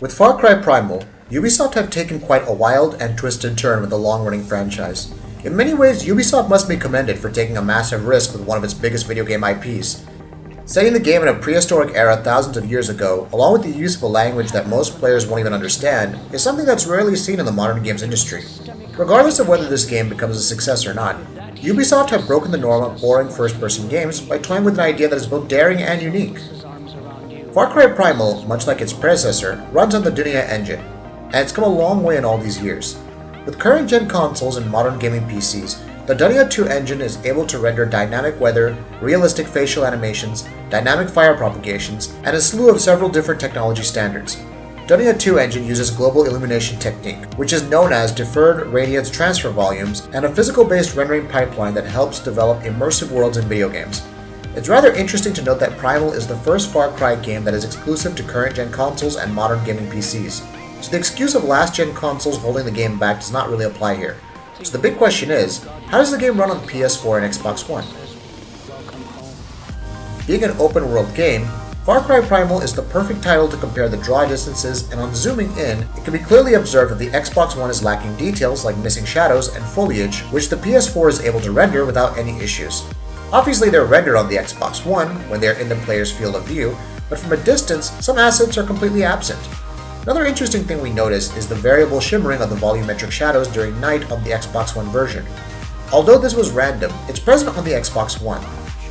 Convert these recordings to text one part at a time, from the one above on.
With Far Cry Primal, Ubisoft have taken quite a wild and twisted turn with the long-running franchise. In many ways, Ubisoft must be commended for taking a massive risk with one of its biggest video game IPs. Setting the game in a prehistoric era thousands of years ago, along with the use of a language that most players won't even understand, is something that's rarely seen in the modern games industry. Regardless of whether this game becomes a success or not, Ubisoft have broken the norm of boring first-person games by toying with an idea that is both daring and unique. Far Cry Primal, much like its predecessor, runs on the Dunia engine, and it's come a long way in all these years. With current-gen consoles and modern gaming PCs, the Dunia 2 engine is able to render dynamic weather, realistic facial animations, dynamic fire propagations, and a slew of several different technology standards. Dunia 2 engine uses global illumination technique, which is known as deferred radiance transfer volumes, and a physical-based rendering pipeline that helps develop immersive worlds in video games. It's rather interesting to note that Primal is the first Far Cry game that is exclusive to current-gen consoles and modern gaming PCs, so the excuse of last-gen consoles holding the game back does not really apply here. So the big question is, how does the game run on PS4 and Xbox One? Being an open-world game, Far Cry Primal is the perfect title to compare the draw distances, and on zooming in, it can be clearly observed that the Xbox One is lacking details like missing shadows and foliage, which the PS4 is able to render without any issues. Obviously, they're rendered on the Xbox One when they're in the player's field of view, but from a distance, some assets are completely absent. Another interesting thing we notice is the variable shimmering of the volumetric shadows during night on the Xbox One version. Although this was random, it's present on the Xbox One.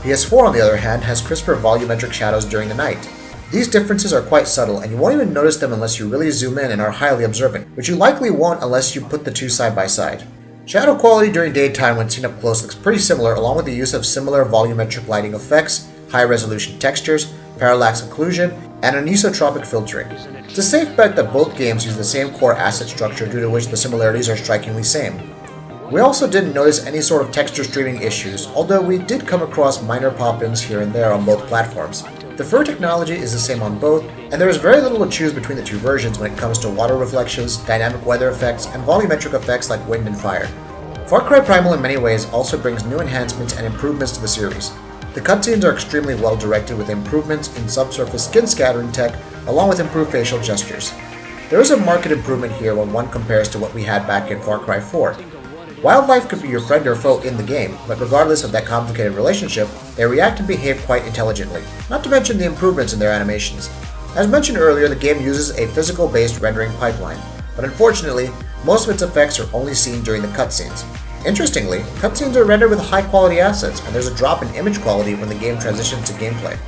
PS4, on the other hand, has crisper volumetric shadows during the night. These differences are quite subtle, and you won't even notice them unless you really zoom in and are highly observant, which you likely won't unless you put the two side by side. Shadow quality during daytime when seen up close looks pretty similar, along with the use of similar volumetric lighting effects, high-resolution textures, parallax occlusion, and anisotropic filtering. It's a safe bet that both games use the same core asset structure, due to which the similarities are strikingly same. We also didn't notice any sort of texture streaming issues, although we did come across minor pop-ins here and there on both platforms. The fur technology is the same on both, and there is very little to choose between the two versions when it comes to water reflections, dynamic weather effects, and volumetric effects like wind and fire. Far Cry Primal in many ways also brings new enhancements and improvements to the series. The cutscenes are extremely well directed with improvements in subsurface skin scattering tech, along with improved facial gestures. There is a marked improvement here when one compares to what we had back in Far Cry 4. Wildlife could be your friend or foe in the game, but regardless of that complicated relationship, they react and behave quite intelligently, not to mention the improvements in their animations. As mentioned earlier, the game uses a physical-based rendering pipeline, but unfortunately, most of its effects are only seen during the cutscenes. Interestingly, cutscenes are rendered with high-quality assets, and there's a drop in image quality when the game transitions to gameplay.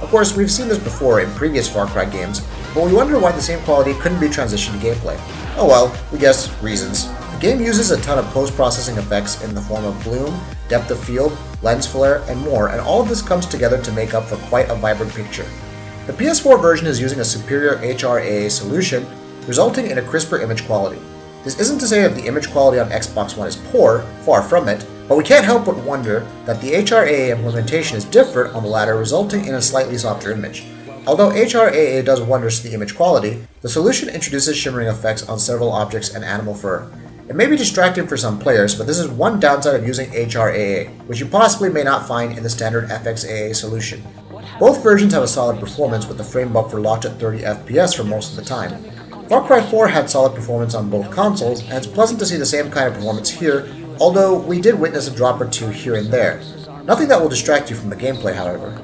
Of course, we've seen this before in previous Far Cry games, but we wonder why the same quality couldn't be transitioned to gameplay. Oh well, we guess reasons. The game uses a ton of post-processing effects in the form of bloom, depth of field, lens flare, and more, and all of this comes together to make up for quite a vibrant picture. The PS4 version is using a superior HRAA solution, resulting in a crisper image quality. This isn't to say that the image quality on Xbox One is poor, far from it, but we can't help but wonder that the HRAA implementation is different on the latter, resulting in a slightly softer image. Although HRAA does wonders to the image quality, the solution introduces shimmering effects on several objects and animal fur. It may be distracting for some players, but this is one downside of using HRAA, which you possibly may not find in the standard FXAA solution. Both versions have a solid performance with the frame buffer locked at 30 FPS for most of the time. Far Cry 4 had solid performance on both consoles, and it's pleasant to see the same kind of performance here, although we did witness a drop or two here and there. Nothing that will distract you from the gameplay, however.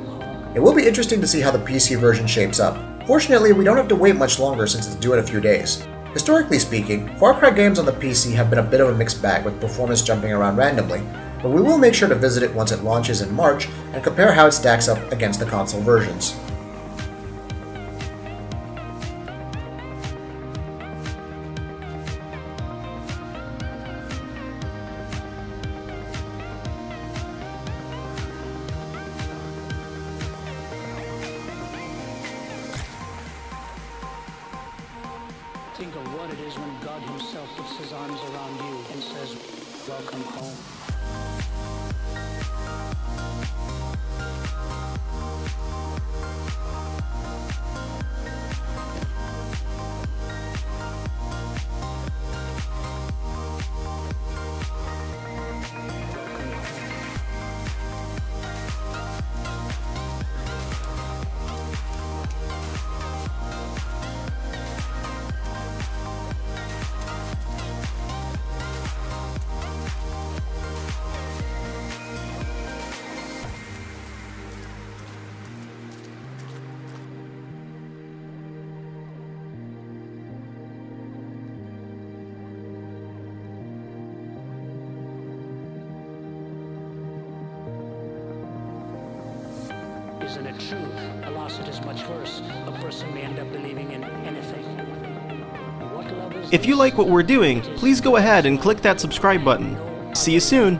It will be interesting to see how the PC version shapes up. Fortunately, we don't have to wait much longer since it's due in a few days. Historically speaking, Far Cry games on the PC have been a bit of a mixed bag with performance jumping around randomly, but we will make sure to visit it once it launches in March and compare how it stacks up against the console versions. Think of what it is when God himself puts his arms around you and says, welcome home. Isn't it true? A lawsuit is much worse. A person may end up believing in anything. What love is If you this? like what we're doing, please go ahead and click that subscribe button. See you soon!